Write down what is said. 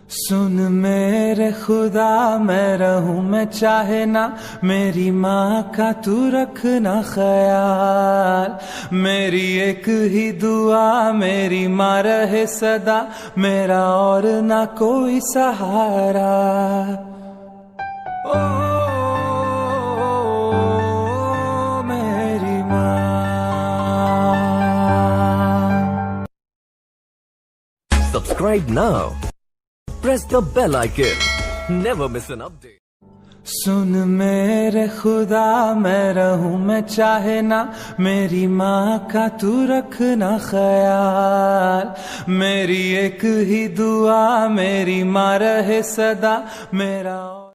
सुन मेरे खुदा, मैं रहूं मैं चाहे ना, मेरी माँ का तू रखना ख्याल। मेरी एक ही दुआ, मेरी माँ रहे सदा, मेरा और ना कोई सहारा। ओ मेरी माँ। Subscribe now. Press the bell icon. Never miss an update. सुन मेरे खुदा, मैं रहूं मैं चाहे ना, मेरी माँ का तू रखना ख्याल। मेरी एक ही दुआ, मेरी माँ रहे सदा, मेरा